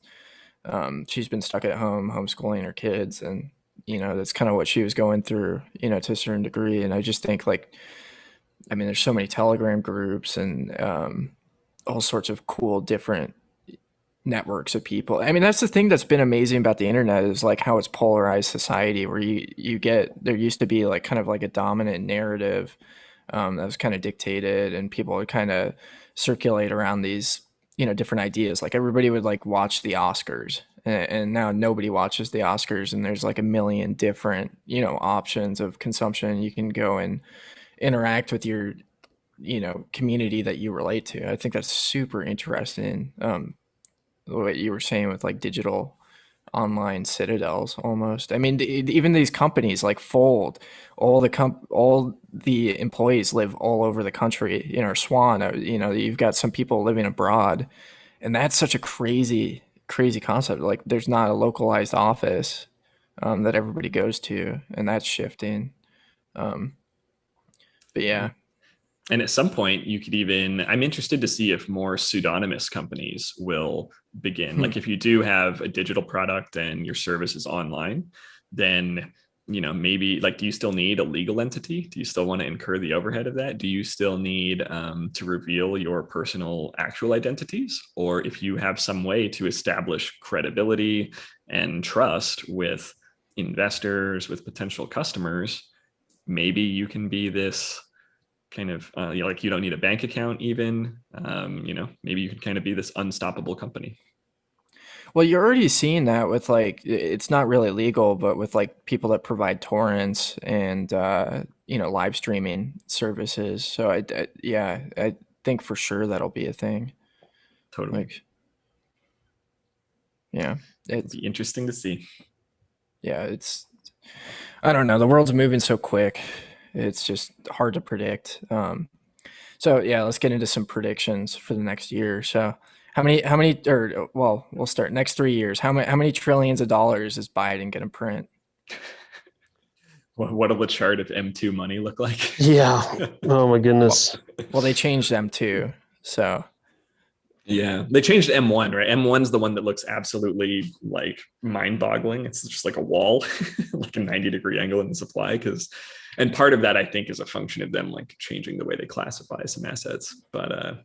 she's been stuck at home homeschooling her kids, and that's kind of what she was going through, to a certain degree. And I just think like, I mean, there's so many Telegram groups and all sorts of cool different networks of people. I mean, that's the thing that's been amazing about the internet, is like how it's polarized society, where you get, there used to be like kind of like a dominant narrative that was kind of dictated, and people would kind of circulate around these, different ideas. Like everybody would like watch the Oscars, and now nobody watches the Oscars, and there's like a million different, options of consumption. You can go and interact with your, community that you relate to. I think that's super interesting. What you were saying with like digital online citadels almost. I mean, even these companies like Fold, all the employees live all over the country. You know, or Swan, you've got some people living abroad, and that's such a crazy concept. Like, there's not a localized office that everybody goes to, and that's shifting. Um, but yeah. And at some point, you could even, I'm interested to see if more pseudonymous companies will begin. Like if you do have a digital product and your service is online, then, maybe like, do you still need a legal entity? Do you still want to incur the overhead of that? Do you still need to reveal your personal actual identities? Or if you have some way to establish credibility and trust with investors, with potential customers, maybe you can be this kind of like you don't need a bank account even. Maybe you could kind of be this unstoppable company. Well, you're already seeing that with like, it's not really legal, but with like people that provide torrents and live streaming services. So I think for sure that'll be a thing. Totally. Like, yeah, It'd be interesting to see. Yeah, I don't know. The world's moving so quick. It's just hard to predict. So yeah, let's get into some predictions for the next year. So we'll start next 3 years. How many trillions of dollars is Biden going to print? What'll the chart of M2 money look like? Yeah. Oh my goodness. Well, they changed them too. So yeah, they changed M1, right? M1's the one that looks absolutely like mind-boggling. It's just like a wall, like a 90-degree angle in the supply. And part of that, I think, is a function of them like changing the way they classify some assets. But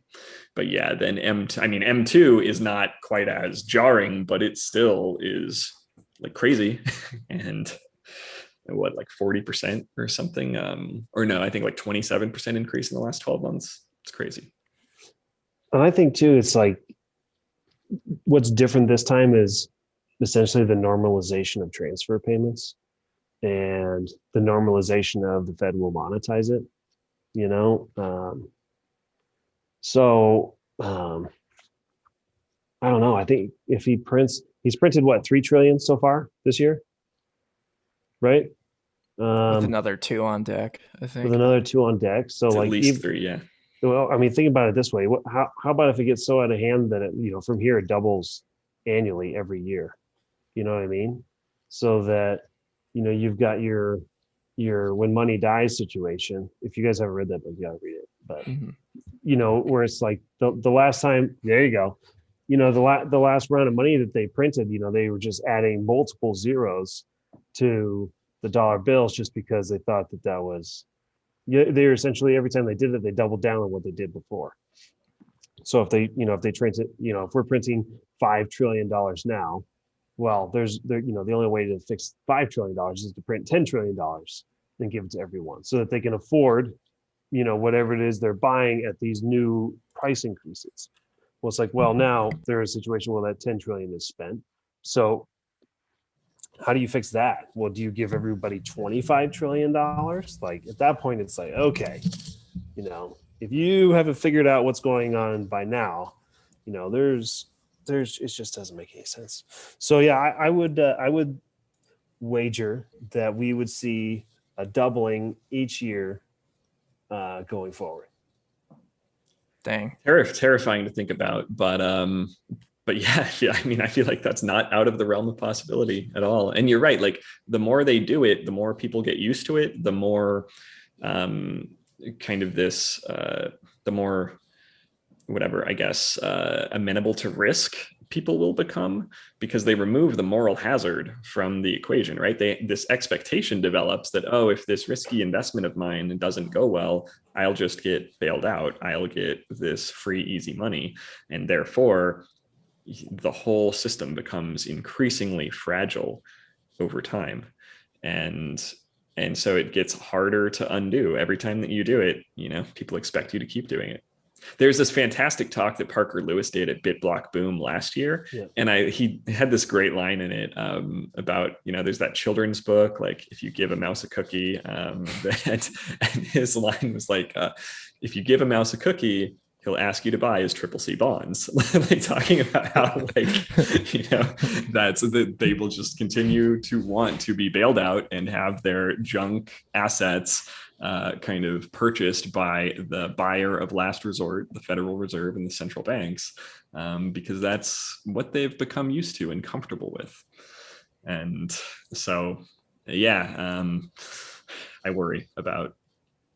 yeah, then M2 is not quite as jarring, but it still is like crazy. And what, like 40% or something? Or no, I think like 27% increase in the last 12 months. It's crazy. And I think too, it's like what's different this time is essentially the normalization of transfer payments and the normalization of the Fed will monetize it, I don't know. I think if he's printed what, 3 trillion so far this year, right? With another 2 on deck, I think. With another 2 on deck. So it's like at least 3, yeah. Well, I mean, think about it this way. How about if it gets so out of hand that from here it doubles annually every year? You know what I mean? So that, you've got your when money dies situation. If you guys haven't read that book, you gotta read it. But where it's like the last time, there you go. The last round of money that they printed, they were just adding multiple zeros to the dollar bills just because they thought that was. Yeah, they're essentially every time they did it, they doubled down on what they did before. So if they print it, if we're printing $5 trillion now, well, the only way to fix $5 trillion is to print $10 trillion and give it to everyone so that they can afford, whatever it is they're buying at these new price increases. Well, it's like, well, now there's a situation where that 10 trillion is spent. So how do you fix that? Well, do you give everybody $25 trillion? Like at that point, it's like, okay, if you haven't figured out what's going on by now, there's it just doesn't make any sense. So yeah, I would wager that we would see a doubling each year going forward. Dang. Terrifying to think about, but yeah, I feel like that's not out of the realm of possibility at all. And you're right. Like the more they do it, the more people get used to it, the more kind of this, the more whatever, I guess, amenable to risk people will become because they remove the moral hazard from the equation, right? This expectation develops that, oh, if this risky investment of mine doesn't go well, I'll just get bailed out. I'll get this free, easy money. And therefore, the whole system becomes increasingly fragile over time. And so it gets harder to undo. Every time that you do it, people expect you to keep doing it. There's this fantastic talk that Parker Lewis did at BitBlock Boom last year. Yeah. And he had this great line in it about, there's that children's book, like if you give a mouse a cookie, and his line was like, if you give a mouse a cookie, he'll ask you to buy his CCC bonds, like talking about how that they will just continue to want to be bailed out and have their junk assets kind of purchased by the buyer of last resort, the Federal Reserve and the central banks, because that's what they've become used to and comfortable with. And so, I worry about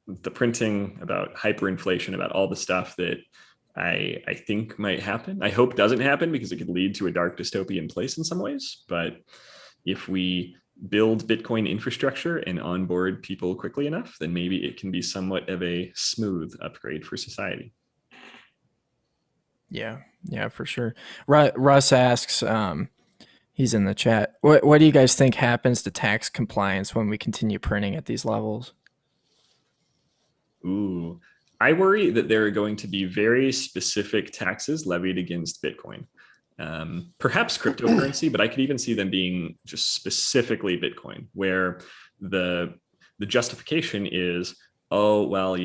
the printing, about hyperinflation, about all the stuff that I think might happen. I hope doesn't happen because it could lead to a dark dystopian place in some ways. But if we build Bitcoin infrastructure and onboard people quickly enough, then maybe it can be somewhat of a smooth upgrade for society. Yeah, for sure. Russ asks, he's in the chat, what do you guys think happens to tax compliance when we continue printing at these levels? Ooh, I worry that there are going to be very specific taxes levied against Bitcoin. Perhaps cryptocurrency, but I could even see them being just specifically Bitcoin, where the justification is, oh, well,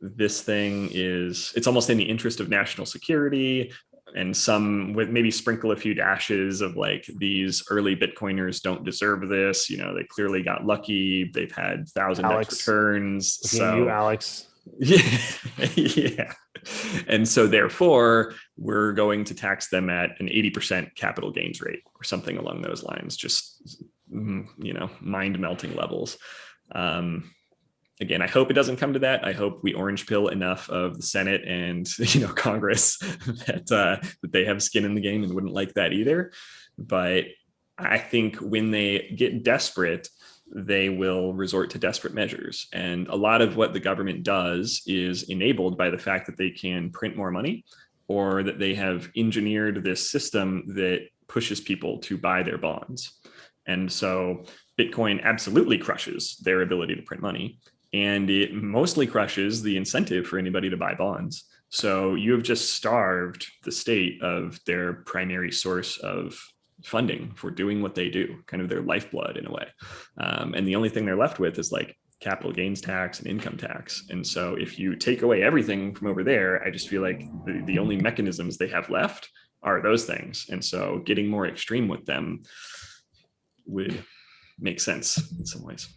this thing it's almost in the interest of national security, and some with maybe sprinkle a few dashes of like, these early Bitcoiners don't deserve this. They clearly got lucky. They've had 1,000x returns. So you, Alex. Yeah. And so therefore, we're going to tax them at an 80% capital gains rate or something along those lines, just, mind melting levels. Again, I hope it doesn't come to that. I hope we orange pill enough of the Senate and Congress that they have skin in the game and wouldn't like that either. But I think when they get desperate, they will resort to desperate measures. And a lot of what the government does is enabled by the fact that they can print more money, or that they have engineered this system that pushes people to buy their bonds. And so Bitcoin absolutely crushes their ability to print money. And it mostly crushes the incentive for anybody to buy bonds. So you have just starved the state of their primary source of funding for doing what they do, kind of their lifeblood in a way. And the only thing they're left with is like capital gains tax and income tax. And so if you take away everything from over there, I just feel like the only mechanisms they have left are those things. And so getting more extreme with them would make sense in some ways.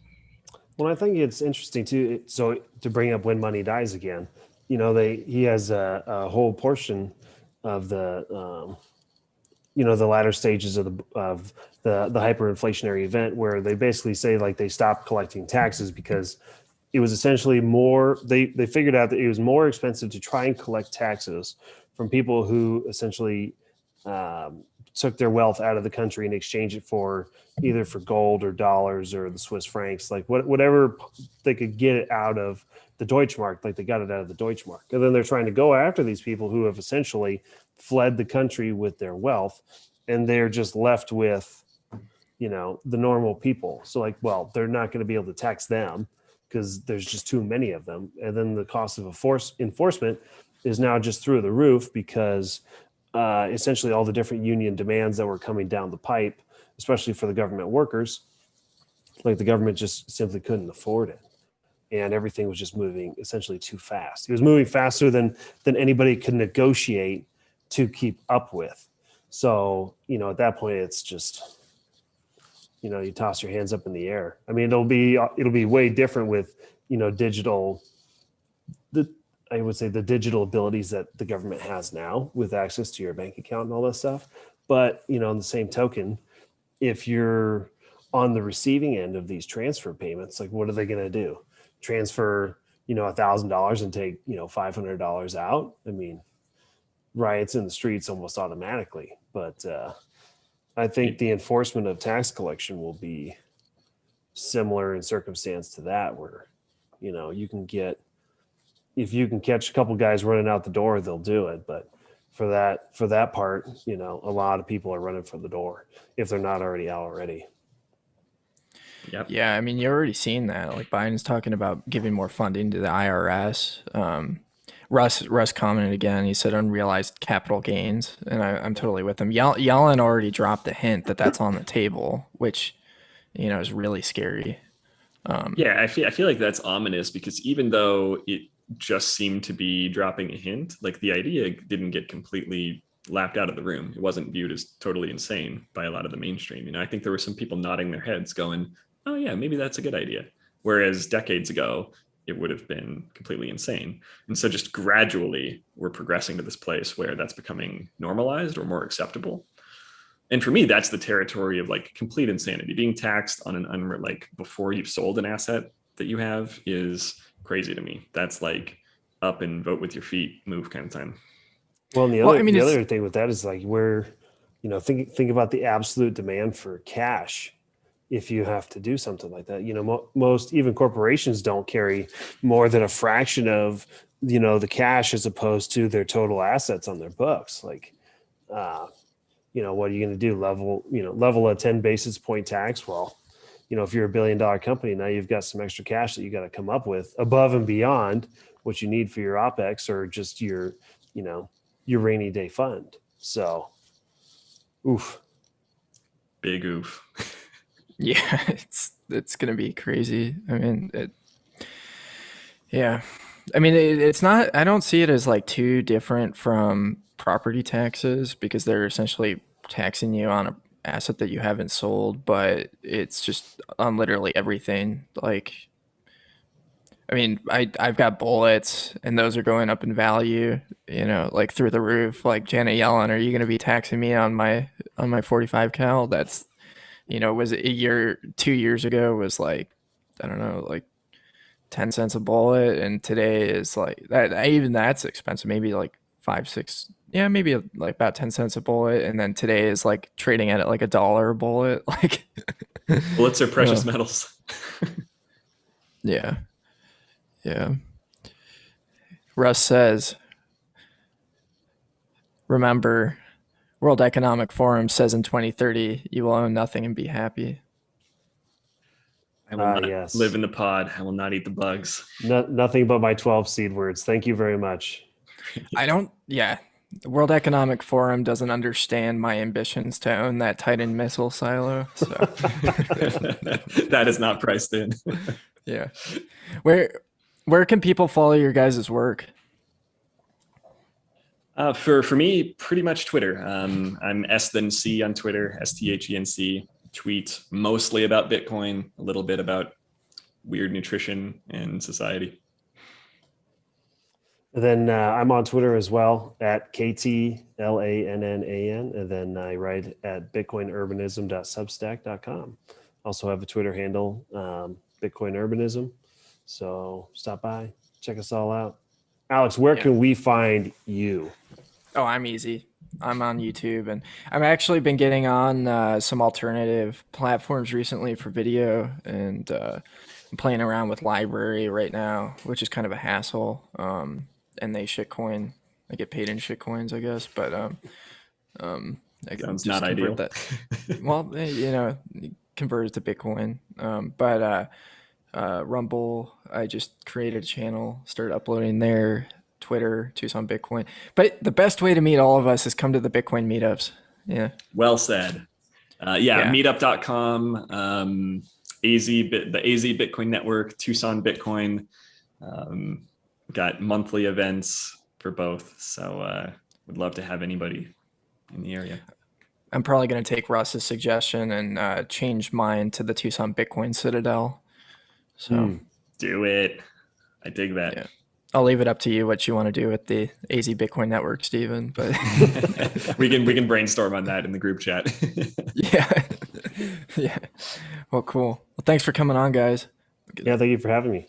Well, I think it's interesting too. So to bring up when money dies again, he has a whole portion of the, the latter stages of the hyperinflationary event where they basically say like they stopped collecting taxes because it was essentially more. They figured out that it was more expensive to try and collect taxes from people who essentially took their wealth out of the country and exchanged it for either for gold or dollars or the Swiss francs, like whatever they could get it out of the Deutschmark, like they got it out of the Deutschmark. And then they're trying to go after these people who have essentially fled the country with their wealth, and they're just left with, the normal people. So like, well, they're not going to be able to tax them because there's just too many of them. And then the cost of enforcement is now just through the roof because essentially all the different union demands that were coming down the pipe, especially for the government workers, like the government just simply couldn't afford it. And everything was just moving essentially too fast. It was moving faster than anybody could negotiate to keep up with. So, at that point, it's just, you toss your hands up in the air. I mean, it'll be way different with, digital, I would say the digital abilities that the government has now with access to your bank account and all that stuff. But, on the same token, if you're on the receiving end of these transfer payments, like what are they going to do? Transfer, $1,000 and take, $500 out? I mean, riots in the streets almost automatically. But I think the enforcement of tax collection will be similar in circumstance to that, where, if you can catch a couple guys running out the door, they'll do it. But for that part, a lot of people are running for the door if they're not already out already. Yep. Yeah, I mean, you're already seeing that. Like Biden's talking about giving more funding to the IRS. Russ commented again. He said unrealized capital gains, and I'm totally with him. Yellen already dropped a hint that that's on the table, which is really scary. I feel like that's ominous because even though it just seemed to be dropping a hint. Like the idea didn't get completely laughed out of the room. It wasn't viewed as totally insane by a lot of the mainstream. You know, I think there were some people nodding their heads going, oh yeah, maybe that's a good idea. Whereas decades ago, it would have been completely insane. And so just gradually we're progressing to this place where that's becoming normalized or more acceptable. And for me, that's the territory of like complete insanity. Being taxed on an like before you've sold an asset that you have is crazy to me. That's like up and vote with your feet move kind of time. Well, and the other thing with that is like where, you know, think about the absolute demand for cash. If you have to do something like that, you know, most even corporations don't carry more than a fraction of, you know, the cash as opposed to their total assets on their books. Like, you know, what are you going to do? Level a 10 basis point tax? Well, you know, if you're $1 billion company, now you've got some extra cash that you got to come up with above and beyond what you need for your OPEX or just your, you know, your rainy day fund. So, oof. Big oof. Yeah, it's gonna be crazy. I mean, it's not. I don't see it as like too different from property taxes because they're essentially taxing you on an asset that you haven't sold, but it's just on literally everything. Like, I mean, I've got bullets and those are going up in value, you know, like through the roof. Like Janet Yellen, are you going to be taxing me on my 45 cal? That's, you know, was it 2 years ago was like, I don't know, like 10 cents a bullet. And today is like that, even that's expensive. Maybe like 5, 6, yeah, maybe like about 10 cents a bullet. And then today is like trading at like $1 a bullet. Like bullets are precious metals. Yeah. Yeah. Russ says, remember, World Economic Forum says in 2030, you will own nothing and be happy. I will not live in the pod. I will not eat the bugs. Nothing but my 12 seed words. Thank you very much. The World Economic Forum doesn't understand my ambitions to own that Titan missile silo. So that is not priced in. Yeah. Where can people follow your guys' work? For me, pretty much Twitter. I'm S-then-C on Twitter, STHENC. Tweet mostly about Bitcoin, a little bit about weird nutrition and society. And then I'm on Twitter as well at KTLANNAN. And then I write at bitcoinurbanism.substack.com. Also have a Twitter handle, Bitcoin Urbanism. So stop by, check us all out. Alex, where can we find you? Oh, I'm easy. I'm on YouTube, and I've actually been getting on some alternative platforms recently for video, and I'm playing around with Library right now, which is kind of a hassle. And they shitcoin. I get paid in shitcoins, I guess, but I can sounds not ideal. That. Well, you know, convert it to Bitcoin. But Rumble, I just created a channel, started uploading there. Twitter, Tucson Bitcoin. But the best way to meet all of us is come to the Bitcoin meetups. Yeah. Well said. Meetup.com, the AZ Bitcoin Network, Tucson Bitcoin. Got monthly events for both. So would love to have anybody in the area. I'm probably going to take Russ's suggestion and change mine to the Tucson Bitcoin Citadel. So do it. I dig that. Yeah. I'll leave it up to you what you want to do with the AZ Bitcoin Network, Stephen. But we can brainstorm on that in the group chat. Yeah. Well, cool. Well, thanks for coming on, guys. Yeah, thank you for having me.